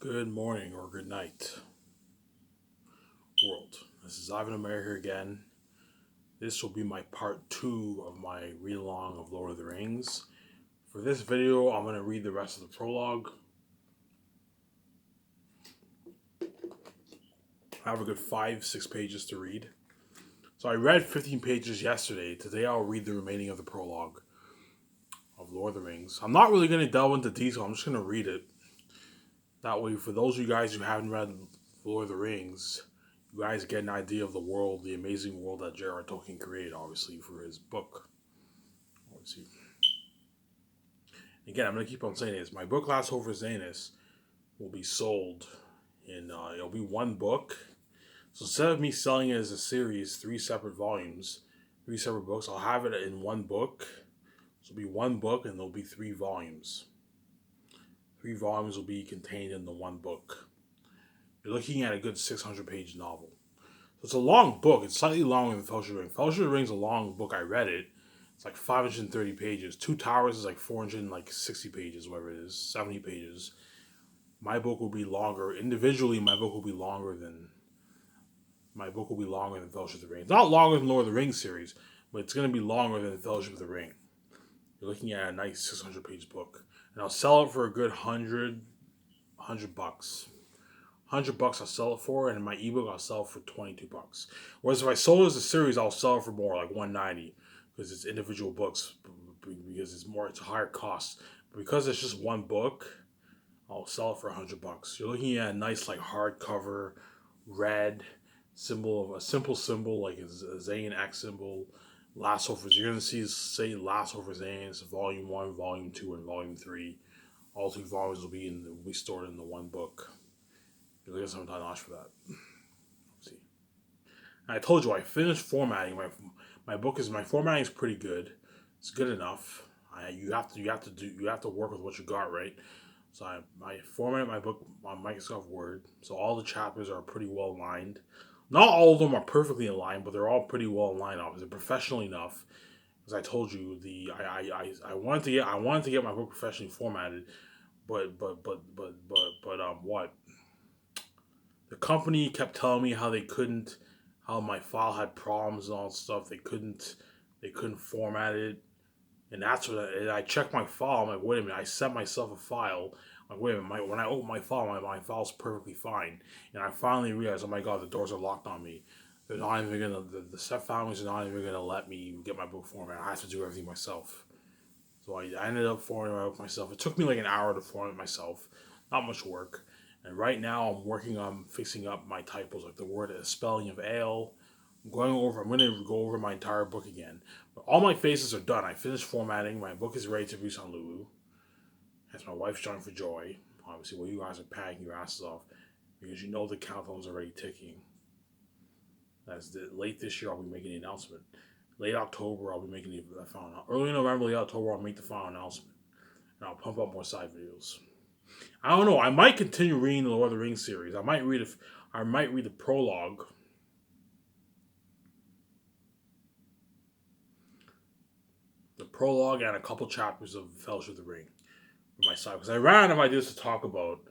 Good morning or good night, world. This is Ivan America here again. This will be my part 2 of my read along of Lord of the Rings. For this video, I'm going to read the rest of the prologue. I have a good 5-6 pages to read. So I read 15 pages yesterday. Today I'll read the remaining of the prologue of Lord of the Rings. I'm not really going to delve into detail, I'm just going to read it. That way, for those of you guys who haven't read Lord of the Rings, you guys get an idea of the world, the amazing world that J.R.R. Tolkien created, obviously, for his book. Obviously. Again, I'm going to keep on saying this. My book, Last Hope for Zanus, will be sold in, it'll be one book. So instead of me selling it as a series, 3 separate volumes, 3 separate books, I'll have it in one book. So it'll be one book and there'll be 3 volumes. 3 volumes will be contained in the one book. You're looking at a good 600-page novel. So it's a long book. It's slightly longer than Fellowship of the Ring. Fellowship of the Ring is a long book. I read it. It's like 530 pages. Two Towers is like 460 pages, whatever it is, 70 pages. My book will be longer. Individually, my book will be longer than Fellowship of the Ring. It's not longer than Lord of the Rings series, but it's going to be longer than Fellowship of the Ring. You're looking at a nice 600-page book. And I'll sell it for a good $100 bucks. $100 I'll sell it for, and in my ebook I'll sell it for $22. Whereas if I sold it as a series, I'll sell it for more, like $190, because it's individual books, because it's a higher cost. But because it's just one book, I'll sell it for $100. You're looking at a nice like hardcover, red symbol of a simple symbol like a Zane X symbol. Last Hope for you're gonna say Last Hope for Zane. It's Volume 1, Volume 2, and Volume 3. All 2 volumes will be stored in the one book. You'll get some $10 for that. See, and I told you I finished formatting my book. My formatting is pretty good. It's good enough. You have to work with what you got, right? So I formatted my book on Microsoft Word, so all the chapters are pretty well aligned. Not all of them are perfectly aligned, but they're all pretty well aligned. They're professional enough. As I told you, I wanted to get my book professionally formatted, but what? The company kept telling me how my file had problems and all that stuff. They couldn't format it, and that's what I checked my file. I'm like, wait a minute, I sent myself a file. I'm like, wait a minute, when I open my file, my file's perfectly fine. And I finally realized, oh my god, the doors are locked on me. They're not even gonna, the step families are not even gonna let me get my book formatted. I have to do everything myself. So I ended up formatting my book myself. It took me like an hour to format myself. Not much work. And right now I'm working on fixing up my typos, like the word spelling of ale. I'm going to go over my entire book again. But all my faces are done. I finished formatting. My book is ready to be on Lulu. That's my wife's jumping for joy. Obviously, well, you guys are packing your asses off because you know the countdown's already ticking. Late this year, I'll be making the announcement. Late October, I'll be making the final announcement. Early November, late October, I'll make the final announcement. And I'll pump up more side videos. I don't know. I might continue reading the Lord of the Rings series. I might read the prologue. The prologue and a couple chapters of Fellowship of the Ring for my side. Because I ran out of ideas to talk about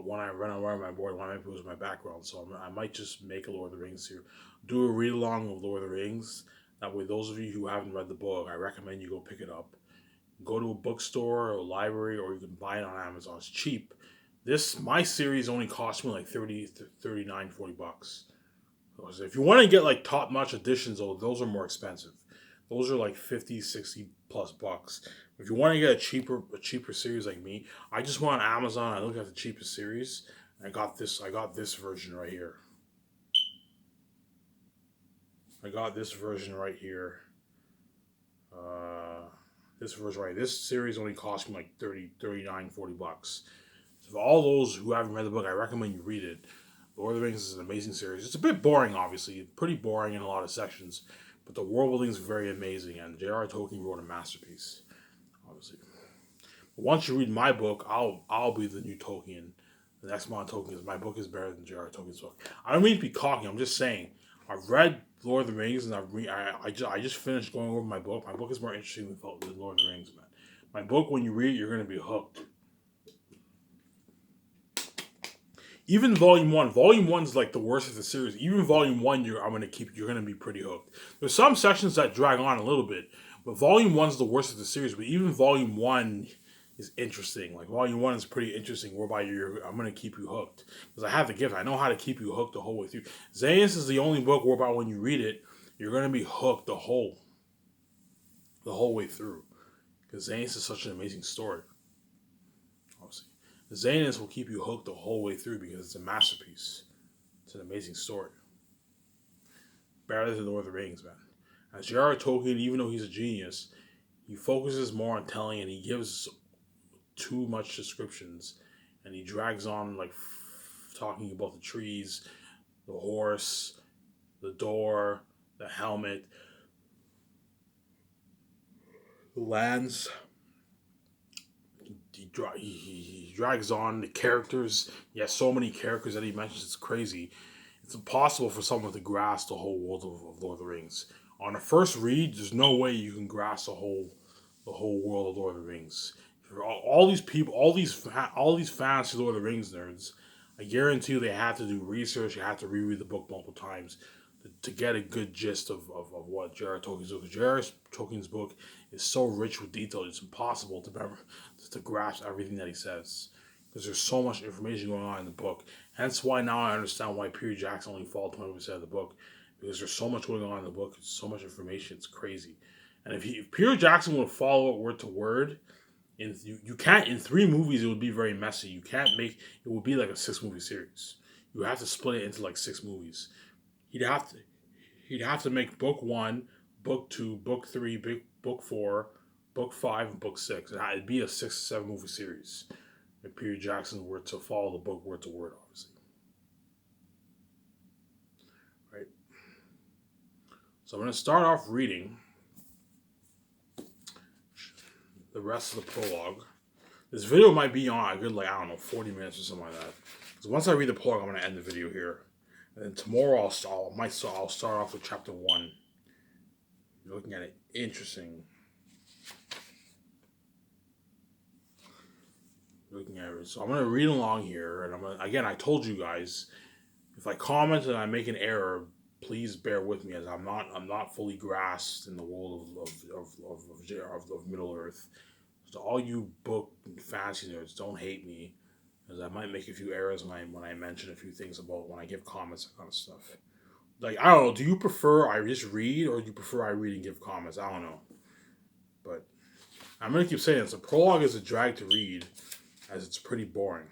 when I run around my board, when I was my background. So I might just make a Lord of the Rings series. Do a read along of Lord of the Rings. That way, those of you who haven't read the book, I recommend you go pick it up. Go to a bookstore or a library, or you can buy it on Amazon. It's cheap. My series only cost me like $39-$40. If you want to get like top-notch editions, though, those are more expensive. Those are like 50, 60 plus bucks. If you want to get a cheaper series like me, I just went on Amazon. I looked at the cheapest series. And I got this version right here. This series only cost me like 39, 40 bucks. So for all those who haven't read the book, I recommend you read it. Lord of the Rings is an amazing series. It's a bit boring, obviously. Pretty boring in a lot of sections. But the world building is very amazing. And J.R.R. Tolkien wrote a masterpiece, obviously. But once you read my book, I'll be the new Tolkien. The next modern Tolkien is my book is better than J.R.R. Tolkien's book. I don't mean to be cocky. I'm just saying. I've read Lord of the Rings, and I just finished going over my book. My book is more interesting than Lord of the Rings, man. My book, when you read it, you're going to be hooked. Even volume one's like the worst of the series. Even volume one, you're gonna be pretty hooked. There's some sections that drag on a little bit, but volume one's the worst of the series. But even volume one is interesting. Like volume one is pretty interesting, whereby I'm gonna keep you hooked because I have the gift. I know how to keep you hooked the whole way through. Xehanort is the only book whereby when you read it, you're gonna be hooked the whole way through because Xehanort is such an amazing story. Obviously, Xehanort will keep you hooked the whole way through because it's a masterpiece. It's an amazing story. Better than Lord of the Rings, man. As J.R.R. Tolkien, even though he's a genius, he focuses more on telling and he gives too much descriptions and he drags on like talking about the trees, the horse, the door, the helmet, the lands. He drags on the characters. He has so many characters that he mentions. It's crazy. It's impossible for someone to grasp the whole world of Lord of the Rings. On a first read, there's no way you can grasp the whole world of Lord of the Rings. For all these people, all these fantasy Lord of the Rings nerds, I guarantee you they have to do research. You have to reread the book multiple times to get a good gist of what J.R.R. Tolkien's book. J.R.R. Tolkien's book is so rich with detail. It's impossible to grasp everything that he says because there's so much information going on in the book. Hence why now I understand why Peter Jackson only followed 20% of the book because there's so much going on in the book. It's so much information. It's crazy. And if Peter Jackson would follow it word to word, you can't in 3 movies it would be very messy. You can't make it would be like a 6-movie series. You have to split it into like 6 movies. He'd have to make book 1, book 2, book 3, book 4, book 5, and book 6. It'd be a 6-7 movie series if Peter Jackson were to follow the book word to word, obviously. Right. So I'm going to start off reading the rest of the prologue. This video might be on a good, 40 minutes or something like that. Because once I read the prologue, I'm going to end the video here. And then tomorrow I'll start off with chapter 1. You're looking at it. Interesting. Looking at it. So I'm going to read along here. And I told you guys, if I comment and I make an error, please bear with me as I'm not fully grasped in the world of Middle Earth. So all you book fantasy nerds, don't hate me, as I might make a few errors when I mention a few things about when I give comments and kind of stuff. Like, I don't know, do you prefer I just read or do you prefer I read and give comments? I don't know. But I'm gonna keep saying this. The prologue is a drag to read, as it's pretty boring.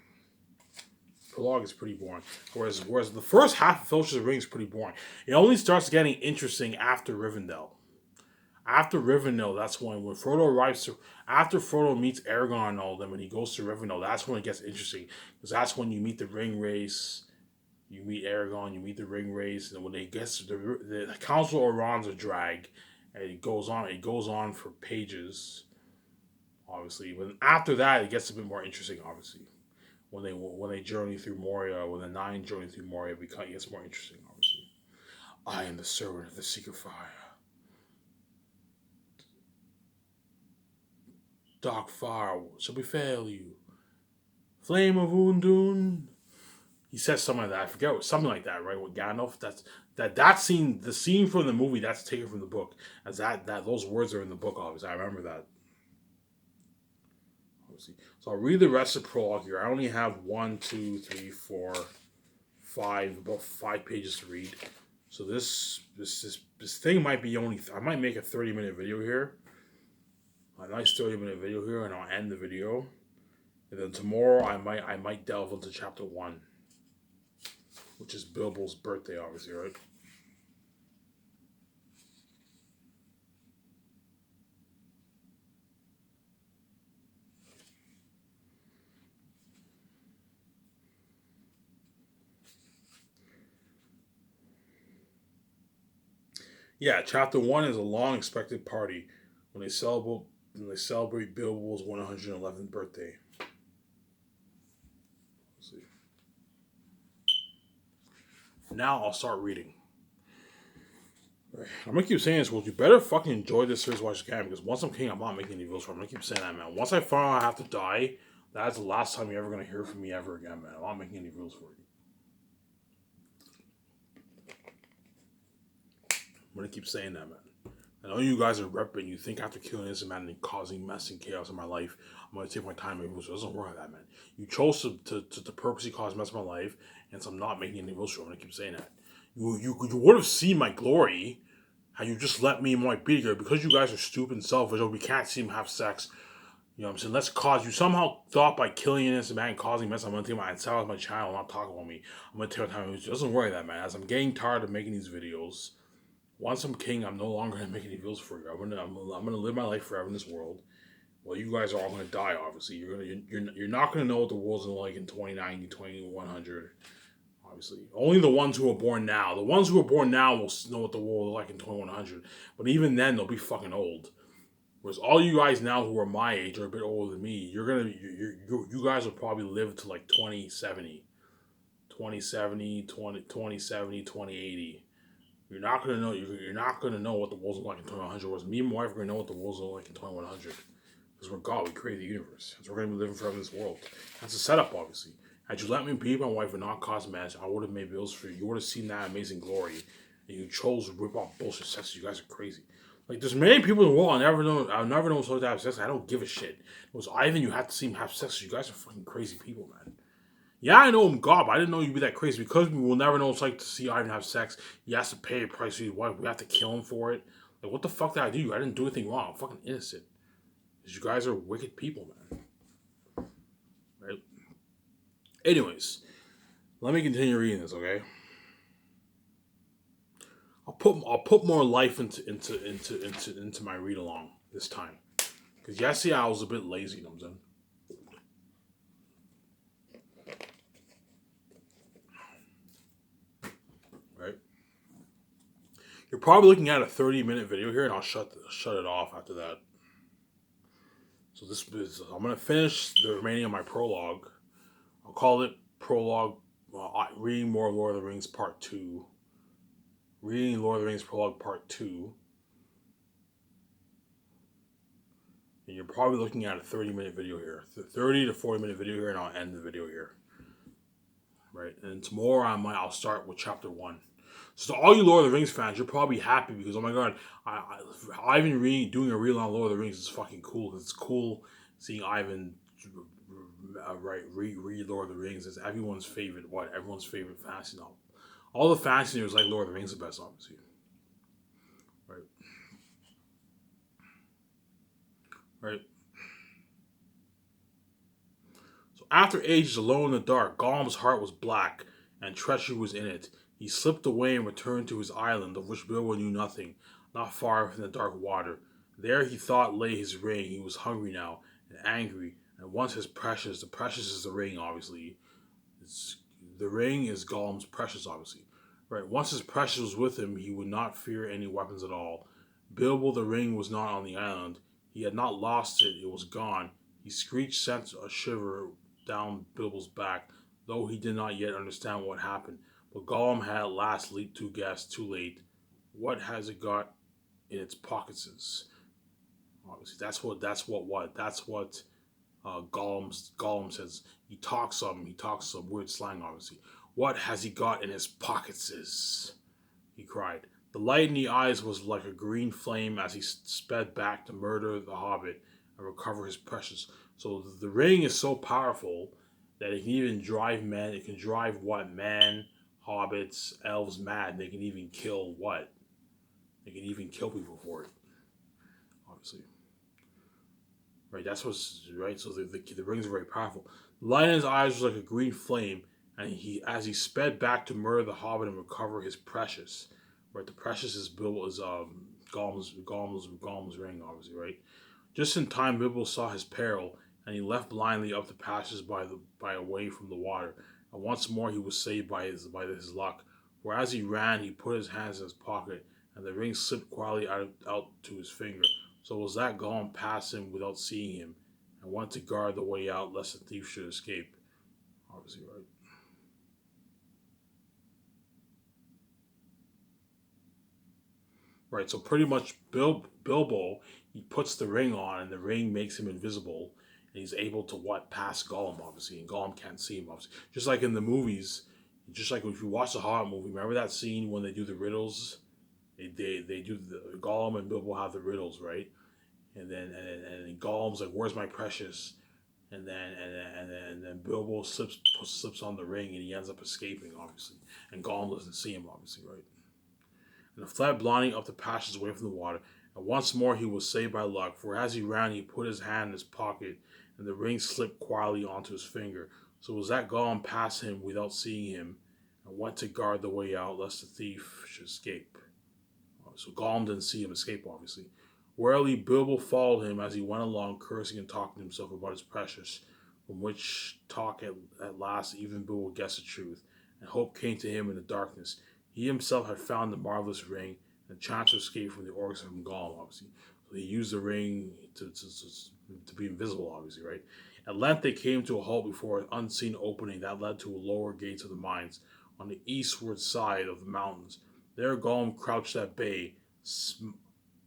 Prologue is pretty boring. Whereas the first half of Fellowship of the Ring is pretty boring. It only starts getting interesting after Rivendell. After Rivendell, that's when Frodo arrives after Frodo meets Aragorn and all them, when he goes to Rivendell, that's when it gets interesting. Because that's when you meet the ring race, you meet Aragorn, you meet the ring race, and when it gets to the Council of Elrond's a drag, and it goes on for pages, obviously. But after that, it gets a bit more interesting, obviously. When they journey through Moria, when the 9 journey through Moria, it gets more interesting, obviously. I am the servant of the Secret Fire. Dark fire shall befall you. Flame of Undun. He says something like that. I forget what, something like that, right? With Gandalf. That scene, the scene from the movie, that's taken from the book. As that those words are in the book, obviously. I remember that. Obviously. So I'll read the rest of the prologue here. I only have 1, 2, 3, 4, 5, about 5 pages to read. So this thing might be I might make a 30-minute video here. A nice 30-minute video here, and I'll end the video. And then tomorrow I might delve into chapter 1, which is Bilbo's birthday, obviously, right? Yeah, chapter 1 is a long-expected party when they celebrate Bilbo's 111th birthday. Let's see. Now I'll start reading. I'm gonna keep saying this, well, you better fucking enjoy this series while you can, because once I'm king, I'm not making any videos for it. I'm gonna keep saying that, man. Once I find out I have to die, That's the last time you're ever gonna hear from me ever again, man. I'm not making any rules for you. I'm gonna keep saying that, man. I know you guys are repping. You think after killing this man and causing mess and chaos in my life, I'm gonna take my time and rules. It doesn't work like that, man. You chose to purposely cause mess in my life, and so I'm not making any rules for you. I'm gonna keep saying that. You would have seen my glory had you just let me and my beat her because you guys are stupid and selfish. Or we can't see him have sex. You know what I'm saying? Let's cause you somehow thought by killing an innocent man and causing mess. I'm gonna take my silence my channel, not talk about me. I'm gonna take my time. It doesn't work like that, man. As I'm getting tired of making these videos. Once I'm king, I'm no longer gonna make any videos for you. I'm gonna live my life forever in this world. Well, you guys are all gonna die. Obviously, you're not gonna know what the world's gonna like in 2090, 2100. Obviously, only the ones who are born now. The ones who are born now will know what the world is like in 2100. But even then, they'll be fucking old. Whereas all you guys now who are my age or a bit older than me, you guys will probably live to like 2070, 2070, 2070, 2080. You're not gonna know. You're not gonna know what the world's like in 2100. Whereas me and my wife are gonna know what the world's like in 2100. Because we're God. We created the universe. So we're gonna be living forever in this world. That's a setup, obviously. Had you let me be my wife and not cause mess, I would have made bills for you. You would have seen that amazing glory. And you chose to rip off bullshit sex. You guys are crazy. Like there's many people in the world I'll never know so to have sex. I don't give a shit. It was Ivan. You have to see him have sex. You guys are fucking crazy people, man. Yeah, I know I'm God, but I didn't know you'd be that crazy because we will never know what it's like to see Ivan have sex. He has to pay a price for his wife. We have to kill him for it. Like, what the fuck did I do? I didn't do anything wrong. I'm fucking innocent. Because you guys are wicked people, man. Right? Anyways, let me continue reading this, okay? I'll put more life into my read along this time. Because yesterday I was a bit lazy, you know what I'm saying? Right? You're probably looking at a 30-minute video here, and I'll shut it off after that. So this is I'm gonna finish the remaining of my prologue. I'll call it prologue. Reading more Lord of the Rings Part 2. Reading Lord of the Rings Prologue Part 2. And you're probably looking at a 30-minute video here. 30 to 40-minute video here, and I'll end the video here. Right? And tomorrow I'll start with Chapter 1. So to all you Lord of the Rings fans, you're probably happy because, oh my god, Ivan doing a reel on Lord of the Rings is fucking cool. It's cool seeing Ivan read Lord of the Rings. It's everyone's favorite fantasy novel. All the fantasy news like Lord of the Rings the best, obviously. Right. Right. So after ages alone in the dark, Gollum's heart was black, and treachery was in it. He slipped away and returned to his island, of which Bilbo knew nothing, not far from the dark water. There he thought lay his ring. He was hungry now, and angry, and once his precious, the precious is the ring, obviously. The ring is Gollum's precious, obviously. Right, once his precious was with him, he would not fear any weapons at all. Bilbo the ring was not on the island. He had not lost it, it was gone. He screeched, sent a shiver down Bilbo's back, though he did not yet understand what happened. But Gollum had at last leaped to guess, too late. What has it got in its pockets? Obviously, that's what Gollum says. He talks some weird slang, obviously. What has he got in his pockets? He cried. The light in the eyes was like a green flame as he sped back to murder the hobbit and recover his precious. So the ring is so powerful that it can even drive men. It can drive what? Men, hobbits, elves mad. They can even kill what? They can even kill people for it. Obviously. Right, that's what's right. So the rings are very powerful. The light in his eyes was like a green flame, and as he sped back to murder the hobbit and recover his precious. Right, the precious is Gollum's ring, obviously, right? Just in time, Bilbo saw his peril, and he left blindly up the passages by away from the water. And once more, he was saved by his luck. For as he ran, he put his hands in his pocket, and the ring slipped quietly out to his finger. So was that Gollum passed him without seeing him, and went to guard the way out, lest the thief should escape. Obviously, right. Right, so pretty much Bilbo, he puts the ring on, and the ring makes him invisible. and he's able to pass Gollum, obviously, and Gollum can't see him, obviously. Just like in the movies, just like if you watch the Hobbit movie, remember that scene when they do the riddles? They do the Gollum and Bilbo have the riddles, right? And then Gollum's like, "Where's my precious?" And then Bilbo slips on the ring and he ends up escaping, obviously. And Gollum doesn't see him, obviously, right? And fled blindly up the passage away from the water. And once more he was saved by luck, for as he ran, he put his hand in his pocket, and the ring slipped quietly onto his finger. So it was that Gollum passed him without seeing him, and went to guard the way out, lest the thief should escape. So Gollum didn't see him escape, obviously. Warily, Bilbo followed him as he went along, cursing and talking to himself about his precious, from which talk at last even Bilbo guessed the truth, and hope came to him in the darkness. He himself had found the marvelous ring, and chance to escape from the orcs and from Gollum, obviously. So he used the ring to be invisible, obviously, right? At length they came to a halt before an unseen opening that led to a lower gate of the mines on the eastward side of the mountains. There Gollum crouched at bay,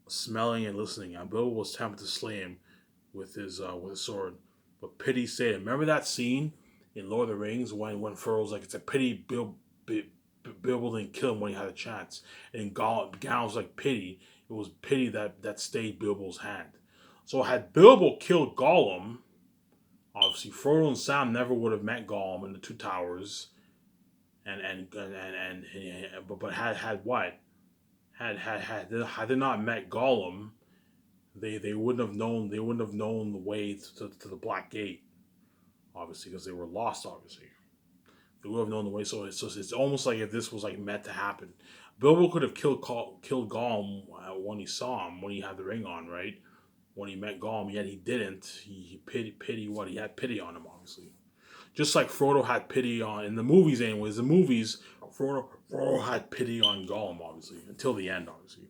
smelling and listening, and Bilbo was tempted to slay him with his sword. But pity stayed him. Remember that scene in Lord of the Rings when Frodo's like, it's a pity Bilbo didn't kill him when he had a chance. And Gandalf's like, pity. It was pity that stayed Bilbo's hand. So had Bilbo killed Gollum, obviously Frodo and Sam never would have met Gollum in the Two Towers. But had what? Had they not met Gollum, they wouldn't have known the way to the Black Gate, obviously, because they were lost, obviously. They would have known the way, so it's almost like if this was like meant to happen. Bilbo could have killed Gollum when he saw him, when he had the ring on, right? When he met Gollum, yet he didn't. He he had pity on him, obviously. Just like Frodo had pity on, in the movies anyways, Frodo had pity on Gollum, obviously, until the end, obviously.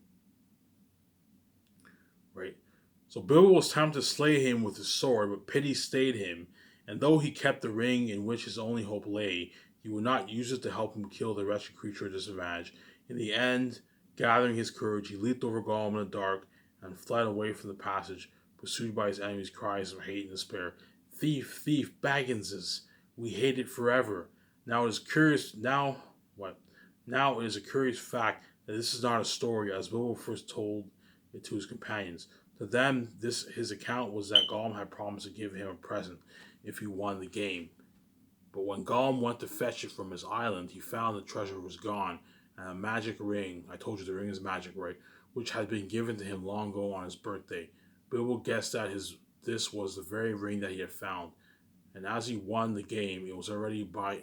Right? So Bilbo was tempted to slay him with his sword, but pity stayed him, and though he kept the ring in which his only hope lay, he would not use it to help him kill the wretched creature at disadvantage. In the end, gathering his courage, he leaped over Gollum in the dark and fled away from the passage, pursued by his enemies' cries of hate and despair. Thief, thief, Bagginses, we hate it forever. Now it is curious. Now what? Now it is a curious fact that this is not a story, as Bilbo first told it to his companions. To them, his account was that Gollum had promised to give him a present if he won the game. But when Gollum went to fetch it from his island, he found the treasure was gone, and a magic ring, I told you the ring is magic, right, which had been given to him long ago on his birthday. Bilbo guessed that this was the very ring that he had found, and as he won the game, it was already by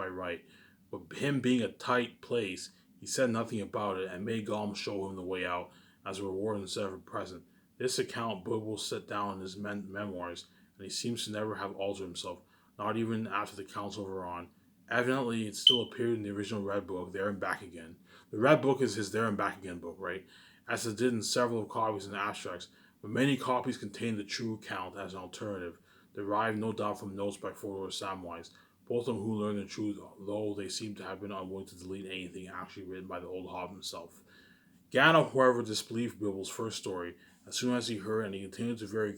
right. But him being a tight place, he said nothing about it and made Gollum show him the way out as a reward instead of a present. This account Bilbo set down in his memoirs, and he seems to never have altered himself, not even after the council were on. Evidently, it still appeared in the original Red Book, There and Back Again. The Red Book is his There and Back Again book, right? As it did in several copies and abstracts, but many copies contain the true account as an alternative, derived no doubt from notes by Frodo or Samwise, both of whom learned the truth, though they seem to have been unwilling to delete anything actually written by the old Hobbit himself. Gandalf, however, disbelieved Bilbo's first story as soon as he heard, and he continued to be very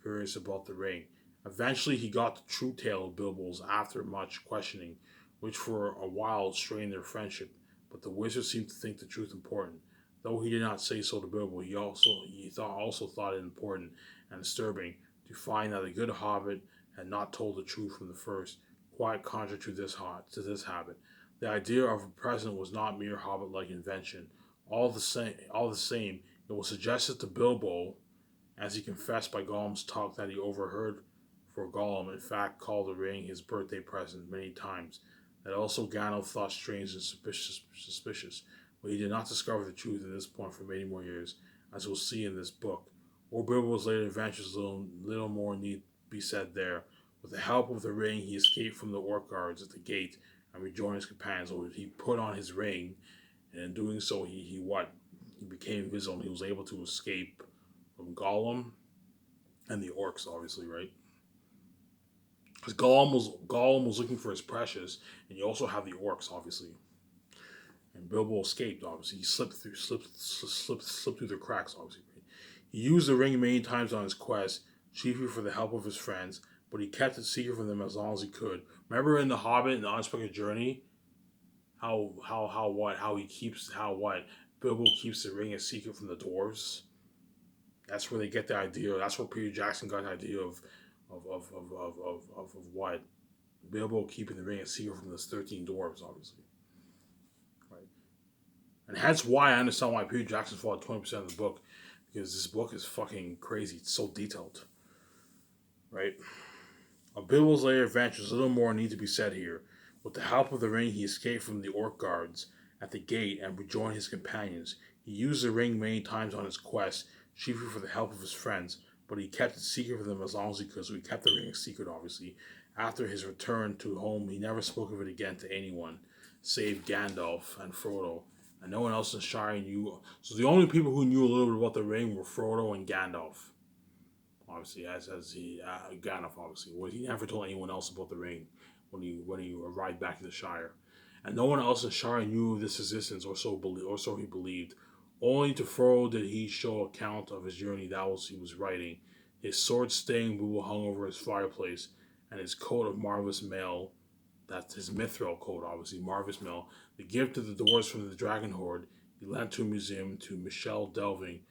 curious about the ring. Eventually, he got the true tale of Bilbo's after much questioning, which for a while strained their friendship. But the wizard seemed to think the truth important. Though he did not say so to Bilbo, he also thought it important and disturbing to find that the good hobbit had not told the truth from the first, quite contrary to this habit. The idea of a present was not mere hobbit-like invention. All the same, it was suggested to Bilbo, as he confessed by Gollum's talk that he overheard, for Gollum, in fact, called the ring his birthday present many times. That also Gandalf thought strange and suspicious, but he did not discover the truth at this point for many more years, as we'll see in this book. Or Bilbo's later adventures, little more need be said there. With the help of the ring, he escaped from the orc guards at the gate and rejoined his companions. So he put on his ring, and in doing so, he became invisible. He was able to escape from Gollum and the orcs, obviously, right? Because Gollum was looking for his precious, and you also have the orcs, obviously. And Bilbo escaped, obviously. He slipped through the cracks, obviously. Right? He used the ring many times on his quest, chiefly for the help of his friends, but he kept it secret from them as long as he could. Remember in The Hobbit and the Unexpected Journey, how Bilbo keeps the ring a secret from the dwarves. That's where they get the idea. That's where Peter Jackson got the idea of what Bilbo keeping the ring a secret from the 13 dwarves, obviously. Right. And that's why I understand why Peter Jackson followed 20% of the book, because this book is fucking crazy. It's so detailed. Right? Of Bilbo's later adventures, little more need to be said here. With the help of the ring, he escaped from the orc guards at the gate and rejoined his companions. He used the ring many times on his quest, chiefly for the help of his friends, but he kept it secret from them as long as he could, so he kept the ring a secret, obviously. After his return to home, he never spoke of it again to anyone, save Gandalf and Frodo, and no one else in Shire knew. So the only people who knew a little bit about the ring were Frodo and Gandalf. Obviously, as he Gandalf, obviously, well, he never told anyone else about the ring when he arrived back in the Shire, and no one else in Shire knew of this existence, or so he believed. Only to Frodo did he show account of his journey that he was writing. His sword-stained blue hung over his fireplace, and his coat of marvelous mail, that's his mithril coat, obviously, marvelous mail, the gift of the dwarves from the Dragon Horde, he lent to a museum to Michel Delving,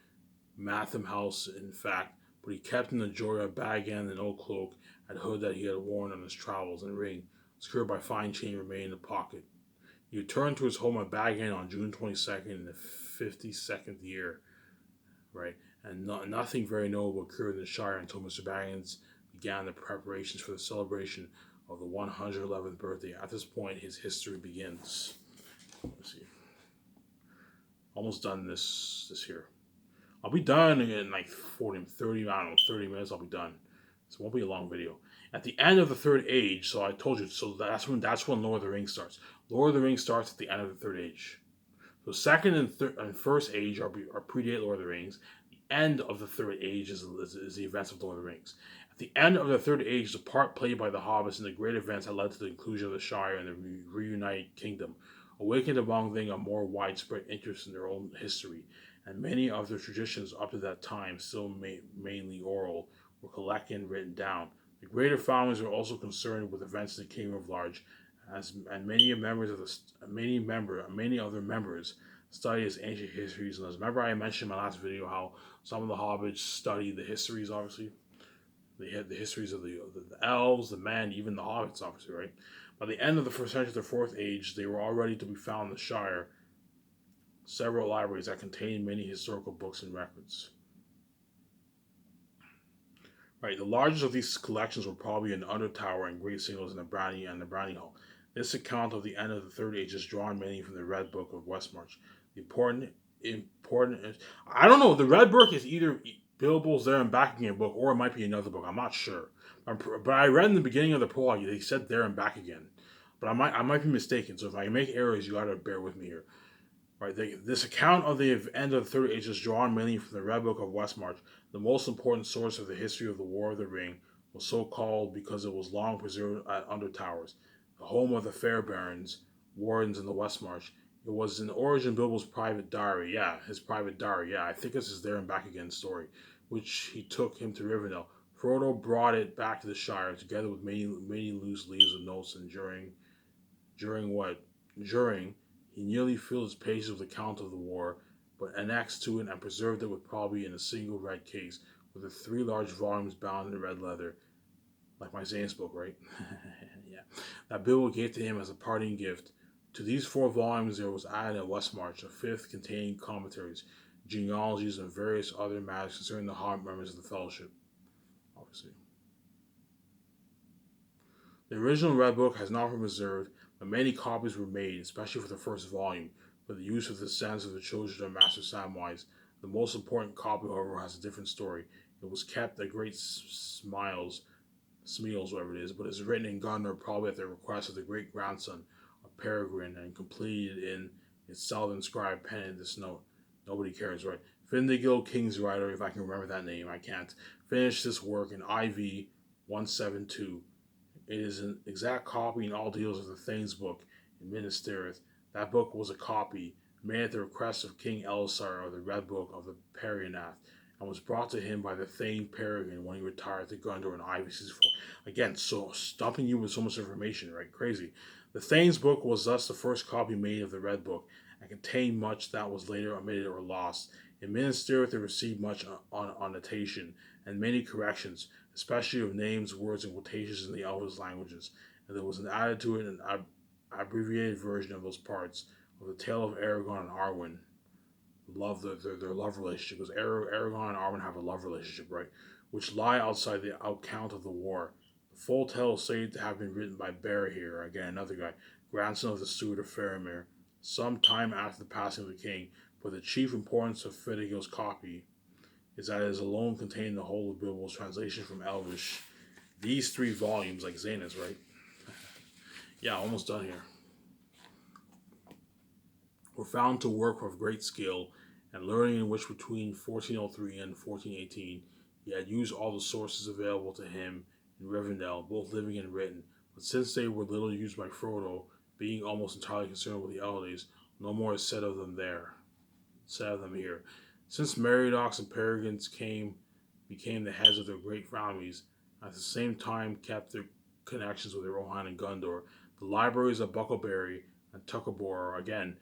Matham House, in fact, but he kept in the drawer a bag and an old cloak and hood that he had worn on his travels, and a ring, secured by fine chain, remained in the pocket. He returned to his home at Bag End on June 22nd in the 52nd year, right? And nothing very notable occurred in the Shire until Mr. Baggins began the preparations for the celebration of the 111th birthday. At this point, his history begins. Let's see. Almost done this here. I'll be done in like 30 minutes. I'll be done. So it won't be a long video. At the end of the Third Age, so I told you, so that's when Lord of the Rings starts. Lord of the Rings starts at the end of the Third Age. So Second and First Age are predate Lord of the Rings. The end of the Third Age is the events of Lord of the Rings. At the end of the Third Age, the part played by the hobbits in the great events that led to the inclusion of the Shire and the reunited kingdom awakened among them a more widespread interest in their own history, and many of their traditions up to that time, still mainly oral, were collected and written down. The greater families were also concerned with events in the kingdom of large, and many other members study as ancient histories. And as remember, I mentioned in my last video how some of the hobbits study the histories. Obviously, they had the histories of the elves, the men, even the hobbits. Obviously, right. By the end of the first century, the Fourth Age, they were already to be found in the Shire. Several libraries that contain many historical books and records. Right, the largest of these collections were probably in the Undertower and Great Singles in the Brownie Hall. This account of the end of the Third Age is drawn mainly from the Red Book of Westmarch. The important, I don't know. The Red Book is either Bilbo's There and Back Again book, or it might be another book. I'm not sure. But I read in the beginning of the prologue they said There and Back Again, but I might be mistaken. So if I make errors, you gotta bear with me here. Right, this account of the end of the Third Age is drawn mainly from the Red Book of Westmarch. The most important source of the history of the War of the Ring was so called because it was long preserved at Undertowers, the home of the Fair Barons, Wardens in the Westmarch. It was in origin Bilbo's private diary. Yeah, his private diary. Yeah, I think this is There and Back Again story, which he took him to Rivendell. Frodo brought it back to the Shire together with many loose leaves of notes, and during he nearly filled his pages with account of the war, but annexed to it and preserved it with probably in a single red case, with the 3 large volumes bound in red leather, like my Zane's book, right? Yeah, that Bilbo gave to him as a parting gift. To these 4 volumes there was added a Westmarch, a 5th containing commentaries, genealogies, and various other matters concerning the Hobbit members of the Fellowship. Obviously, the original Red Book has not been preserved, but many copies were made, especially for the first volume, for the use of the descendants of the children of Master Samwise. The most important copy, however, has a different story. It was kept at Great Smeals, whatever it is, but is written in Gondor, probably at the request of the great grandson of Peregrine, and completed in its self-inscribed pen in this note. Nobody cares, right? Findigil King's Rider, if I can remember that name, I can't. Finished this work in IV 172. It is an exact copy in all deals of the Thane's book in Minas Tirith. That book was a copy made at the request of King Elisar of the Red Book of the Perianath, and was brought to him by the Thane Peregrine when he retired to Gondor in IV64. Again, so stumping you with so much information, right? Crazy. The Thane's book was thus the first copy made of the Red Book, and contained much that was later omitted or lost. In Minas Tirith, it received much annotation and many corrections, especially of names, words, and quotations in the Elvish languages, and there was an added to it an abbreviated version of those parts of the tale of Aragorn and Arwen. Love their love relationship, because Aragorn and Arwen have a love relationship, right? Which lie outside the account of the war. The full tale is said to have been written by Barahir, again another guy, grandson of the steward of Faramir, some time after the passing of the king. But the chief importance of Finnegan's copy is that it is alone contained the whole of Bilbo's translation from Elvish. These 3 volumes, like Zaynus, right? Yeah, almost done here. Were found to work with great skill and learning, in which between 1403 and 1418 he had used all the sources available to him in Rivendell, both living and written. But since they were little used by Frodo, being almost entirely concerned with the Eldies, no more is said of them here. Since Meriadocs and Peregrines became the heads of their great families, at the same time kept their connections with Rohan and Gondor, the libraries of Bucklebury and Tuckabor again.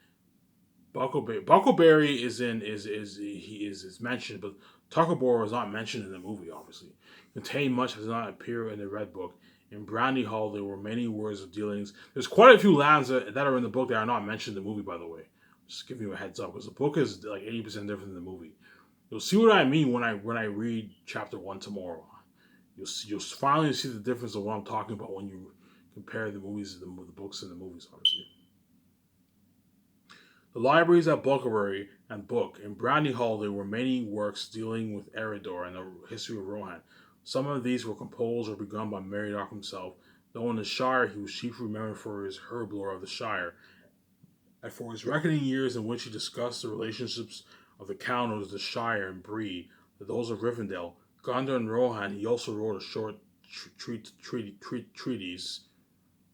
Bucklebury is mentioned, but Tuckabor is not mentioned in the movie. Obviously, contained much that does not appear in the Red Book. In Brandy Hall, there were many words of dealings. There's quite a few lands that are in the book that are not mentioned in the movie. By the way, just giving you a heads up, because the book is like 80% different than the movie. You'll see what I mean when I read chapter 1 tomorrow. You'll finally see the difference of what I'm talking about when you compare the movies, the books, and the movies. Obviously. The libraries at Bucklebury and Book. In Brandy Hall, there were many works dealing with Eredor and the history of Rohan. Some of these were composed or begun by Meriadoc himself, though in the Shire he was chiefly remembered for his herblore of the Shire, and for his reckoning years in which he discussed the relationships of the counters of the Shire and Bree to those of Rivendell, Gondor, and Rohan. He also wrote a short treatise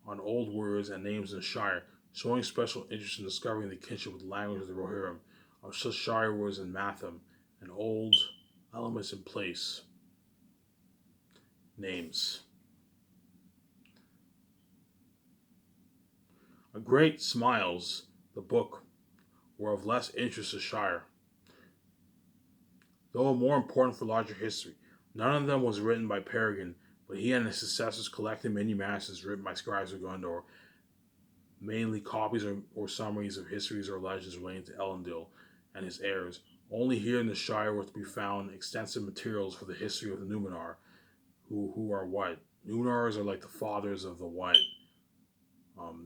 on old words and names in the Shire, showing special interest in discovering the kinship with the language of the Rohirrim, of such Shire words in Matham, and old elements in place names. A Great Smiles, the book, were of less interest to Shire, though more important for larger history. None of them was written by Peregrine, but he and his successors collected many manuscripts written by scribes of Gondor, mainly copies or summaries of histories or legends relating to Elendil and his heirs. Only here in the Shire were to be found extensive materials for the history of the Numenor, who are what? Numenors are like the fathers of the what?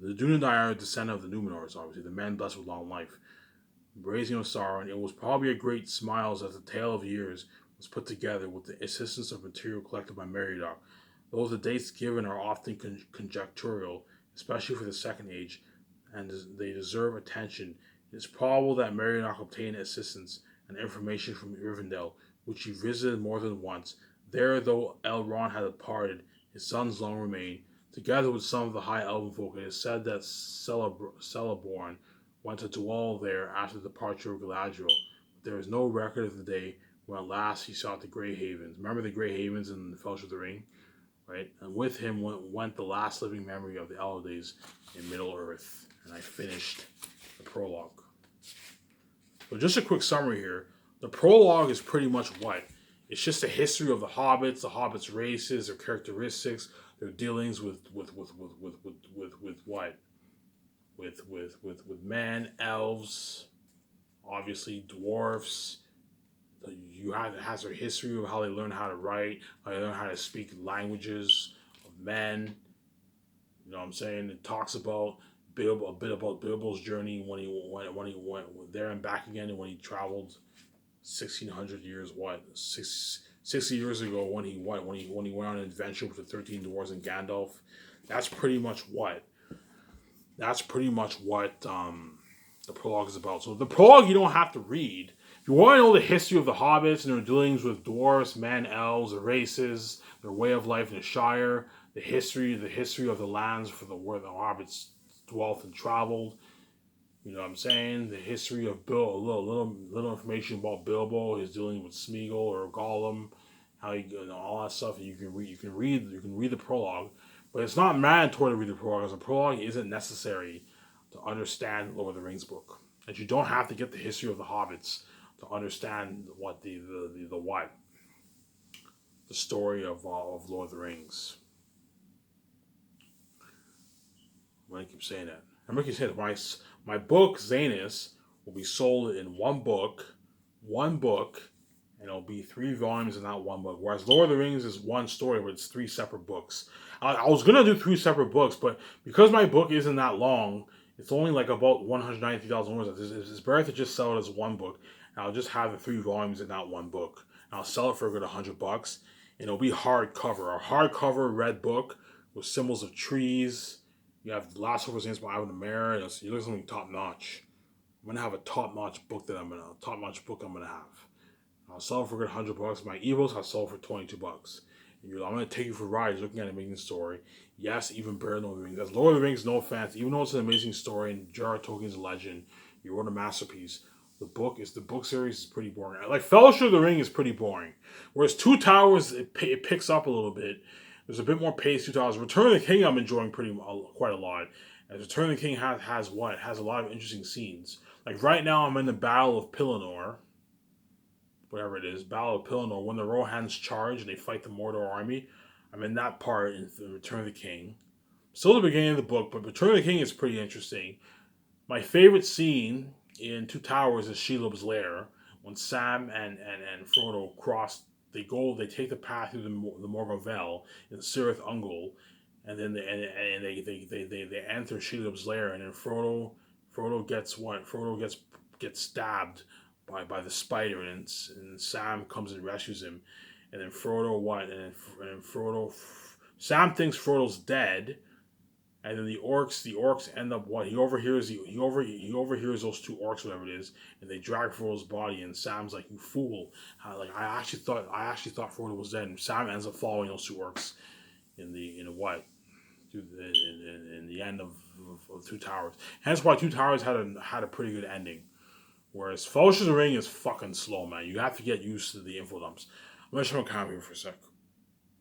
The Dunedain are a descendant of the Numenors, obviously, the men blessed with long life. Embracing of Sauron, it was probably a great smiles that the tale of years was put together with the assistance of material collected by Meriadoc. Though the dates given are often conjectural, especially for the Second Age, and they deserve attention, it is probable that Meriadoc obtained assistance and information from Rivendell, which he visited more than once. There, though Elrond had departed, his sons long remained. Together with some of the high elven folk, it is said that Celeborn went to dwell there after the departure of Galadriel, but there is no record of the day when at last he sought the Grey Havens. Remember the Grey Havens in the Fellowship of the Ring? Right? And with him went the last living memory of the Eldies in Middle-earth. And I finished the prologue. So just a quick summary here. The prologue is pretty much what? It's just a history of the hobbits' races, their characteristics, their dealings with what? With men, elves, obviously dwarfs. It has their history of how they learn how to write, how they learn how to speak languages of men. You know what I'm saying? It talks about a bit about Bilbo's journey when he went there and back again, and when he traveled 1,600 years, 60 years ago, when he went on an adventure with the 13 dwarves and Gandalf. That's pretty much what the prologue is about. So the prologue you don't have to read. If you want to know the history of the hobbits and their dealings with dwarves, men, elves, the races, their way of life in the Shire, the history of the lands where the hobbits dwelt and traveled, You know what I'm saying? The history of Bill, a little information about Bilbo, his dealing with Smeagol or Gollum, how all that stuff. You can read the prologue, but it's not mandatory to read the prologue, because the prologue isn't necessary to understand Lord of the Rings book. And you don't have to get the history of the hobbits to understand what the story of Lord of the Rings. I keep saying that. I'm going to keep saying that. My book, Zanus, will be sold in one book, and it'll be 3 volumes in that one book. Whereas Lord of the Rings is one story, but it's 3 separate books. I was going to do 3 separate books, but because my book isn't that long, it's only like about 193,000 words. It's better to just sell it as one book. And I'll just have the 3 volumes in that one book. And I'll sell it for a good $100. And it'll be hardcover. A hardcover red book with symbols of trees. You have The Last of Us by Ivan the Mayor. You look something top notch. I'm gonna have a top notch book I'm gonna have. I'll sell it for a good $100. My ebooks I'll sell it for $22. I'm gonna take you for a ride looking at an amazing story. Yes, even better than Lord of the Rings. As Lord of the Rings, no offense, even though it's an amazing story and J.R.R. Tolkien's a legend, you wrote a masterpiece. The book series is pretty boring. Like Fellowship of the Ring is pretty boring. Whereas Two Towers it picks up a little bit. There's a bit more pace. 2 Towers. Return of the King I'm enjoying quite a lot. As Return of the King has a lot of interesting scenes. Like right now I'm in the Battle of Pelennor, whatever it is, Battle of Pelennor, when the Rohans charge and they fight the Mordor army. I'm in that part in Return of the King. Still the beginning of the book, but Return of the King is pretty interesting. My favorite scene in Two Towers is Shelob's Lair, when Sam and Frodo cross. They take the path through the Morgul Vel in Cirith Ungol, and then they enter Shelob's Lair, and then Frodo gets stabbed by the spider, and Sam comes and rescues him, and then Frodo what and then Frodo Sam thinks Frodo's dead, and then the orcs end up what? He overhears those 2 orcs, whatever it is, and they drag Frodo's body. And Sam's like, "You fool! I actually thought Frodo was dead." And Sam ends up following those 2 orcs in the end of Two Towers. Hence why Two Towers had a pretty good ending. Whereas Fellowship of the Ring is fucking slow, man. You have to get used to the info dumps. I'm gonna show a comment here for a sec.